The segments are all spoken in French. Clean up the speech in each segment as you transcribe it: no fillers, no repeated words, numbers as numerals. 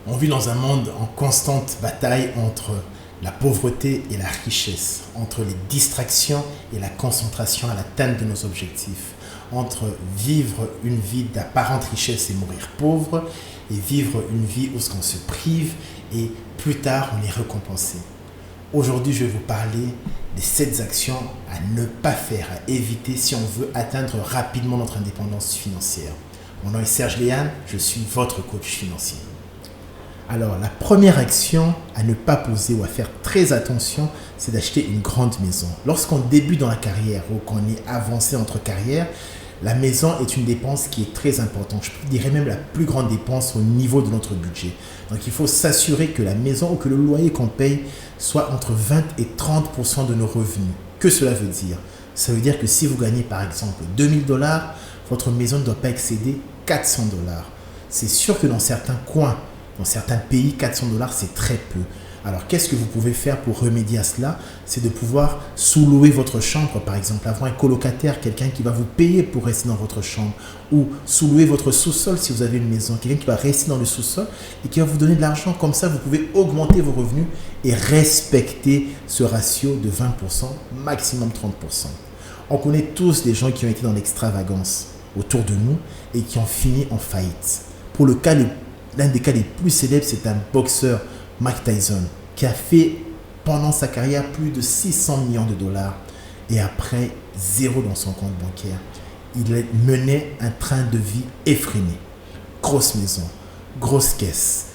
On vit dans un monde en constante bataille entre la pauvreté et la richesse, entre les distractions et la concentration à l'atteinte de nos objectifs, entre vivre une vie d'apparente richesse et mourir pauvre, et vivre une vie où on se prive et plus tard on est récompensé. Aujourd'hui, je vais vous parler des 7 actions à ne pas faire, à éviter si on veut atteindre rapidement notre indépendance financière. Mon nom est Serge Léane, je suis votre coach financier. Alors, la première action à ne pas poser ou à faire très attention, c'est d'acheter une grande maison. Lorsqu'on débute dans la carrière ou qu'on est avancé entre carrières, la maison est une dépense qui est très importante. Je dirais même la plus grande dépense au niveau de notre budget. Donc, il faut s'assurer que la maison ou que le loyer qu'on paye soit entre 20 et 30% de nos revenus. Que cela veut dire? Ça veut dire que si vous gagnez par exemple 2000 dollars, votre maison ne doit pas excéder 400 dollars. C'est sûr que dans certains coins, dans certains pays, 400 dollars, c'est très peu. Alors, qu'est-ce que vous pouvez faire pour remédier à cela? C'est de pouvoir sous-louer votre chambre, par exemple, avoir un colocataire, quelqu'un qui va vous payer pour rester dans votre chambre, ou sous-louer votre sous-sol si vous avez une maison, quelqu'un qui va rester dans le sous-sol et qui va vous donner de l'argent. Comme ça, vous pouvez augmenter vos revenus et respecter ce ratio de 20%, maximum 30%. On connaît tous des gens qui ont été dans l'extravagance autour de nous et qui ont fini en faillite. Pour le cas l'un des cas les plus célèbres, c'est un boxeur, Mike Tyson, qui a fait pendant sa carrière plus de 600 millions de dollars et après, zéro dans son compte bancaire. Il menait un train de vie effréné. Grosse maison, grosse caisse,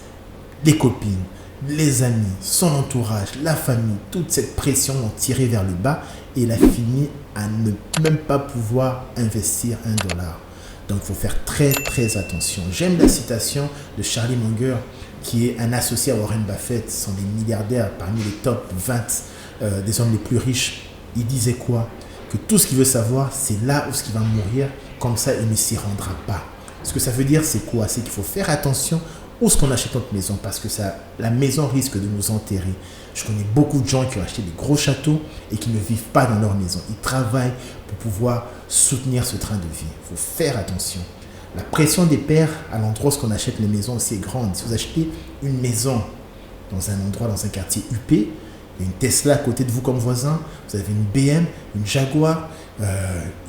les copines, les amis, son entourage, la famille, toute cette pression l'ont tiré vers le bas et il a fini à ne même pas pouvoir investir $1. Donc, il faut faire très, très attention. J'aime la citation de Charlie Munger, qui est un associé à Warren Buffett. Ce sont des milliardaires parmi les top 20 des hommes les plus riches. Il disait quoi? Que tout ce qu'il veut savoir, c'est là où il va mourir. Comme ça, il ne s'y rendra pas. Ce que ça veut dire, c'est quoi? C'est qu'il faut faire attention où est-ce qu'on achète notre maison, parce que la maison risque de nous enterrer. Je connais beaucoup de gens qui ont acheté des gros châteaux et qui ne vivent pas dans leur maison. Ils travaillent pour pouvoir soutenir ce train de vie. Il faut faire attention. La pression des pairs à l'endroit où on achète les maisons aussi est grande. Si vous achetez une maison dans un endroit, dans un quartier huppé, il y a une Tesla à côté de vous comme voisin, vous avez une BM, une Jaguar,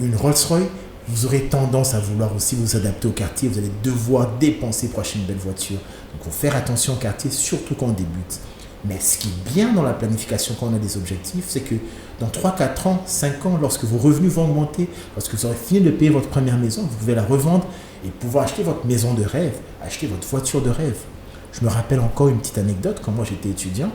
une Rolls-Royce, vous aurez tendance à vouloir aussi vous adapter au quartier. Vous allez devoir dépenser pour acheter une belle voiture. Donc, il faut faire attention au quartier, surtout quand on débute. Mais ce qui est bien dans la planification quand on a des objectifs, c'est que dans 3, 4 ans, 5 ans, lorsque vos revenus vont augmenter, lorsque vous aurez fini de payer votre première maison, vous pouvez la revendre et pouvoir acheter votre maison de rêve, acheter votre voiture de rêve. Je me rappelle encore une petite anecdote. Quand moi j'étais étudiant,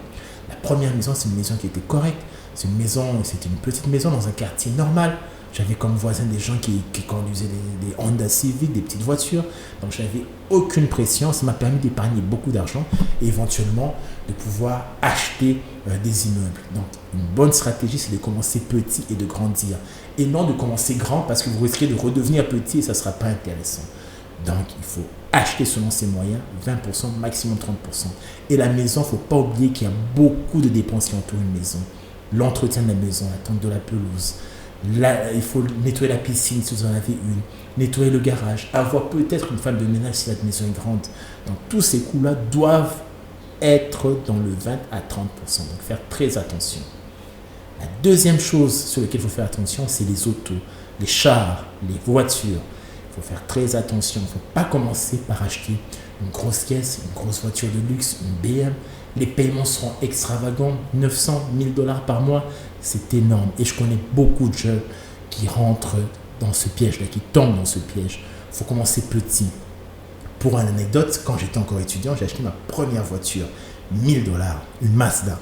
la première maison, c'est une maison qui était correcte. C'était une petite maison dans un quartier normal. J'avais comme voisin des gens qui conduisaient des Honda Civic, des petites voitures. Donc, je n'avais aucune pression. Ça m'a permis d'épargner beaucoup d'argent et éventuellement de pouvoir acheter des immeubles. Donc, une bonne stratégie, c'est de commencer petit et de grandir. Et non de commencer grand parce que vous risquez de redevenir petit et ça ne sera pas intéressant. Donc, il faut acheter selon ses moyens, 20%, maximum 30%. Et la maison, il ne faut pas oublier qu'il y a beaucoup de dépenses qui entourent une maison. L'entretien de la maison, la tente de la pelouse. Là, il faut nettoyer la piscine si vous en avez une, nettoyer le garage, avoir peut-être une femme de ménage si la maison est grande. Donc, tous ces coûts-là doivent être dans le 20 à 30%. Donc, faire très attention. La deuxième chose sur laquelle il faut faire attention, c'est les autos, les chars, les voitures. Il faut faire très attention. Il ne faut pas commencer par acheter une grosse caisse, une grosse voiture de luxe, une BM. Les paiements seront extravagants, 900, 1000 dollars par mois, c'est énorme. Et je connais beaucoup de jeunes qui rentrent dans ce piège-là, qui tombent dans ce piège. Il faut commencer petit. Pour une anecdote, quand j'étais encore étudiant, j'ai acheté ma première voiture, 1000 dollars, une Mazda.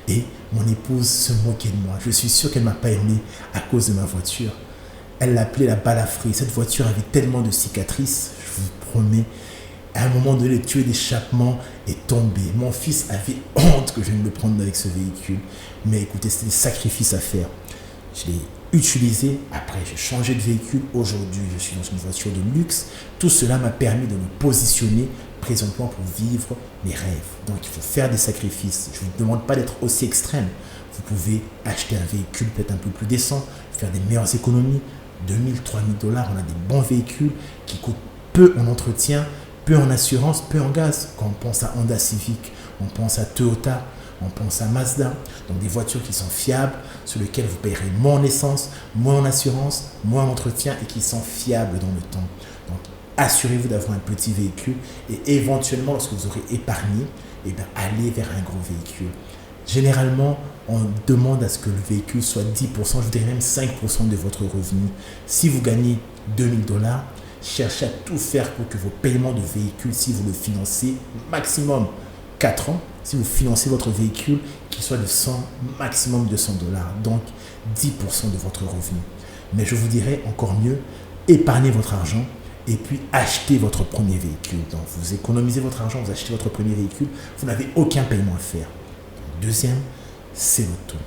Et mon épouse se moquait de moi. Je suis sûr qu'elle ne m'a pas aimé à cause de ma voiture. Elle l'appelait la balafrée. Cette voiture avait tellement de cicatrices, je vous promets. À un moment donné, le tuyau d'échappement est tombé. Mon fils avait honte que je ne le prenne avec ce véhicule. Mais écoutez, c'était des sacrifices à faire. Je l'ai utilisé. Après, j'ai changé de véhicule. Aujourd'hui, je suis dans une voiture de luxe. Tout cela m'a permis de me positionner présentement pour vivre mes rêves. Donc, il faut faire des sacrifices. Je ne vous demande pas d'être aussi extrême. Vous pouvez acheter un véhicule peut-être un peu plus décent, faire des meilleures économies. 2000, 3000 dollars, on a des bons véhicules qui coûtent peu en entretien, peu en assurance, peu en gaz. Quand on pense à Honda Civic, on pense à Toyota, on pense à Mazda. Donc des voitures qui sont fiables, sur lesquelles vous payerez moins en essence, moins en assurance, moins en entretien et qui sont fiables dans le temps. Donc assurez-vous d'avoir un petit véhicule et éventuellement, lorsque vous aurez épargné, allez vers un gros véhicule. Généralement, on demande à ce que le véhicule soit 10%, je dirais même 5% de votre revenu. Si vous gagnez $2000, cherchez à tout faire pour que vos paiements de véhicule, si vous le financez, maximum 4 ans, si vous financez votre véhicule, qu'il soit de 100, maximum $200, donc 10% de votre revenu. Mais je vous dirais encore mieux, épargnez votre argent et puis achetez votre premier véhicule. Donc vous économisez votre argent, vous achetez votre premier véhicule, vous n'avez aucun paiement à faire. Deuxième, c'est l'auto.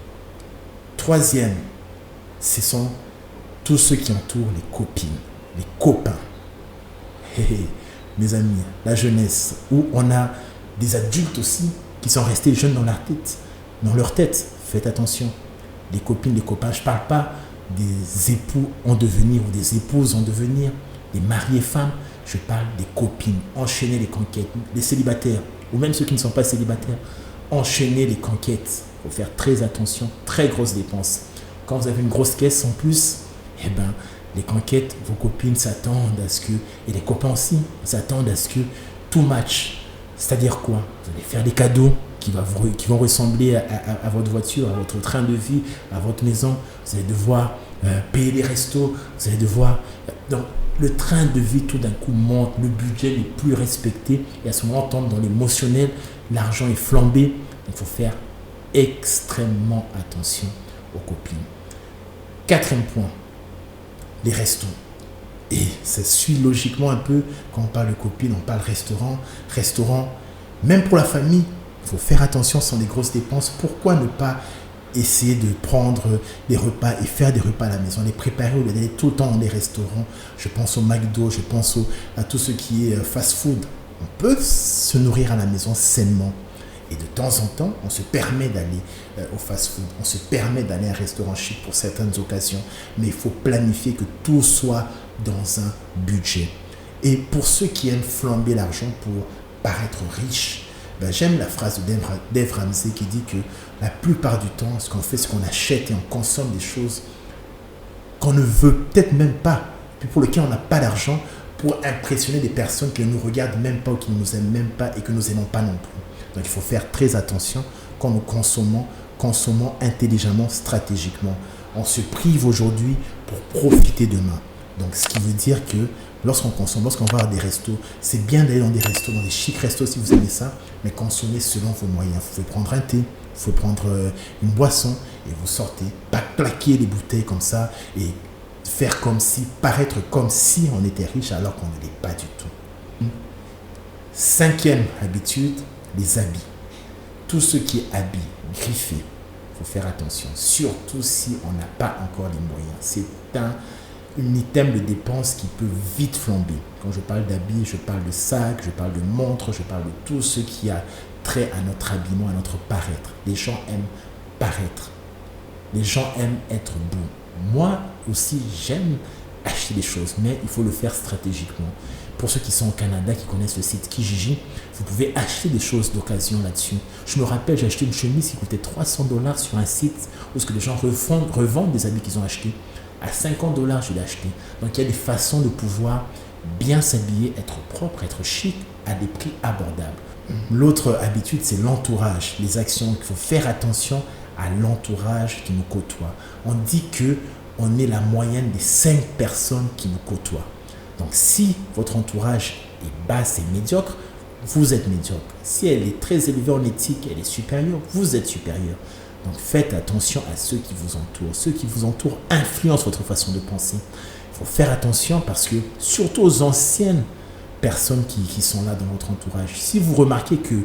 Troisième, ce sont tous ceux qui entourent les copines, les copains. Mes amis, la jeunesse, où on a des adultes aussi qui sont restés jeunes dans leur tête. Faites attention. Les copines, les copains, je ne parle pas des époux en devenir ou des épouses en devenir, des mariés femmes. Je parle des copines. Enchaînez les conquêtes. Les célibataires, ou même ceux qui ne sont pas célibataires, enchaînez les conquêtes. Il faut faire très attention. Très grosses dépenses. Quand vous avez une grosse caisse en plus, les conquêtes, vos copines s'attendent à ce que, et les copains aussi, s'attendent à ce que tout match. C'est-à-dire quoi? Vous allez faire des cadeaux qui vont ressembler à votre voiture, à votre train de vie, à votre maison. Vous allez devoir payer les restos. Vous allez devoir... Donc, le train de vie, tout d'un coup, monte. Le budget n'est plus respecté. Et à ce moment, on tombe dans l'émotionnel. L'argent est flambé. Il faut faire extrêmement attention aux copines. Quatrième point, les restos. Et ça suit logiquement un peu, quand on parle de copines, on parle restaurant. Restaurant, même pour la famille, il faut faire attention, ce sont des grosses dépenses. Pourquoi ne pas essayer de prendre des repas et faire des repas à la maison, les préparer au lieu d'aller tout le temps dans les restaurants? Je pense au McDo, je pense à tout ce qui est fast-food. On peut se nourrir à la maison sainement. Et de temps en temps, on se permet d'aller au fast-food, on se permet d'aller à un restaurant chic pour certaines occasions, mais il faut planifier que tout soit dans un budget. Et pour ceux qui aiment flamber l'argent pour paraître riches, j'aime la phrase de Dave Ramsey qui dit que la plupart du temps, ce qu'on fait, c'est qu'on achète et on consomme des choses qu'on ne veut peut-être même pas, puis pour lesquelles on n'a pas d'argent, pour impressionner des personnes qui ne nous regardent même pas ou qui ne nous aiment même pas et que nous n'aimons pas non plus. Donc il faut faire très attention quand nous consommons intelligemment, stratégiquement. On se prive aujourd'hui pour profiter demain. Donc ce qui veut dire que lorsqu'on consomme, lorsqu'on va à des restos, c'est bien d'aller dans des restos, dans des chics restos si vous aimez ça, mais consommez selon vos moyens. Vous pouvez prendre un thé, il faut prendre une boisson et vous sortez, pas claquer les bouteilles comme ça et faire comme si, paraître comme si on était riche alors qu'on ne l'est pas du tout. Cinquième habitude, les habits. Tout ce qui est habits, griffé, il faut faire attention, surtout si on n'a pas encore les moyens. C'est un item de dépense qui peut vite flamber. Quand je parle d'habits, je parle de sacs, je parle de montres, je parle de tout ce qui a trait à notre habillement, à notre paraître. Les gens aiment paraître. Les gens aiment être beaux. Moi aussi, j'aime acheter des choses, mais il faut le faire stratégiquement. Pour ceux qui sont au Canada, qui connaissent le site Kijiji, vous pouvez acheter des choses d'occasion là-dessus. Je me rappelle, j'ai acheté une chemise qui coûtait $300 sur un site où les gens revendent des habits qu'ils ont achetés. À $50, je l'ai acheté. Donc, il y a des façons de pouvoir bien s'habiller, être propre, être chic à des prix abordables. L'autre habitude, c'est l'entourage, les actions. Il faut faire attention à l'entourage qui nous côtoie. On dit qu'on est la moyenne des 5 personnes qui nous côtoient. Donc, si votre entourage est bas et médiocre, vous êtes médiocre. Si elle est très élevée en éthique, elle est supérieure, vous êtes supérieur. Donc, faites attention à ceux qui vous entourent. Ceux qui vous entourent influencent votre façon de penser. Il faut faire attention parce que, surtout aux anciennes personnes qui sont là dans votre entourage, si vous remarquez que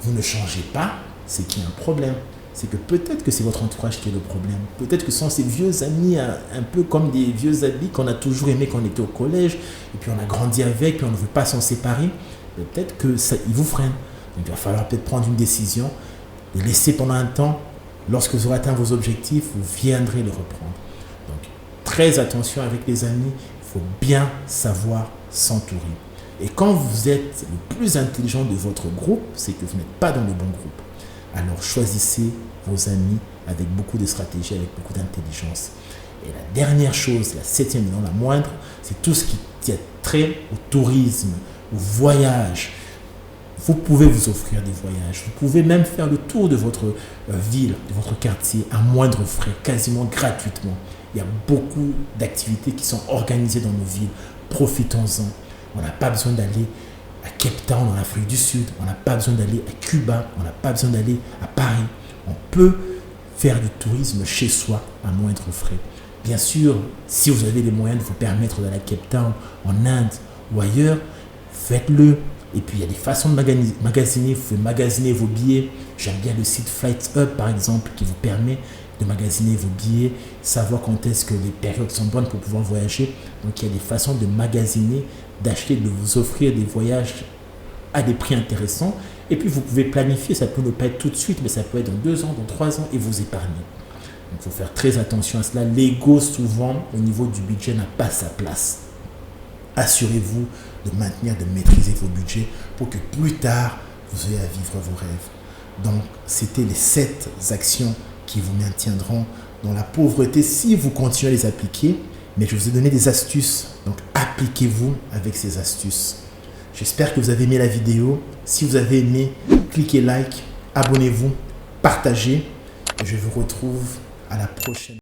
vous ne changez pas, c'est qu'il y a un problème. C'est que peut-être que c'est votre entourage qui est le problème. Peut-être que ce sont ces vieux amis, un peu comme des vieux habits qu'on a toujours aimés quand on était au collège, et puis on a grandi avec, puis on ne veut pas s'en séparer. Peut-être que ça, il vous freine. Donc il va falloir peut-être prendre une décision, les laisser pendant un temps. Lorsque vous aurez atteint vos objectifs, vous viendrez les reprendre. Donc très attention avec les amis, il faut bien savoir s'entourer. Et quand vous êtes le plus intelligent de votre groupe, c'est que vous n'êtes pas dans le bon groupe. Alors choisissez vos amis avec beaucoup de stratégie, avec beaucoup d'intelligence. Et la dernière chose, la septième et non la moindre, c'est tout ce qui a trait au tourisme, au voyage. Vous pouvez vous offrir des voyages. Vous pouvez même faire le tour de votre ville, de votre quartier, à moindre frais, quasiment gratuitement. Il y a beaucoup d'activités qui sont organisées dans nos villes. Profitons-en. On n'a pas besoin d'aller à Cape Town, en Afrique du Sud. On n'a pas besoin d'aller à Cuba. On n'a pas besoin d'aller à Paris. On peut faire du tourisme chez soi à moindre frais. Bien sûr, si vous avez les moyens de vous permettre d'aller à Cape Town, en Inde ou ailleurs, faites-le. Et puis, il y a des façons de magasiner. Vous pouvez magasiner vos billets. J'aime bien le site Flight Hub, par exemple, qui vous permet de magasiner vos billets, savoir quand est-ce que les périodes sont bonnes pour pouvoir voyager. Donc, il y a des façons de magasiner, d'acheter, de vous offrir des voyages à des prix intéressants. Et puis, vous pouvez planifier. Ça peut ne pas être tout de suite, mais ça peut être dans 2 ans, dans 3 ans, et vous épargner. Donc, il faut faire très attention à cela. L'ego, souvent, au niveau du budget, n'a pas sa place. Assurez-vous de maintenir, de maîtriser vos budgets pour que plus tard, vous ayez à vivre vos rêves. Donc, c'était les 7 actions qui vous maintiendront dans la pauvreté si vous continuez à les appliquer. Mais je vous ai donné des astuces. Donc, appliquez-vous avec ces astuces. J'espère que vous avez aimé la vidéo. Si vous avez aimé, cliquez like, abonnez-vous, partagez. Et je vous retrouve à la prochaine.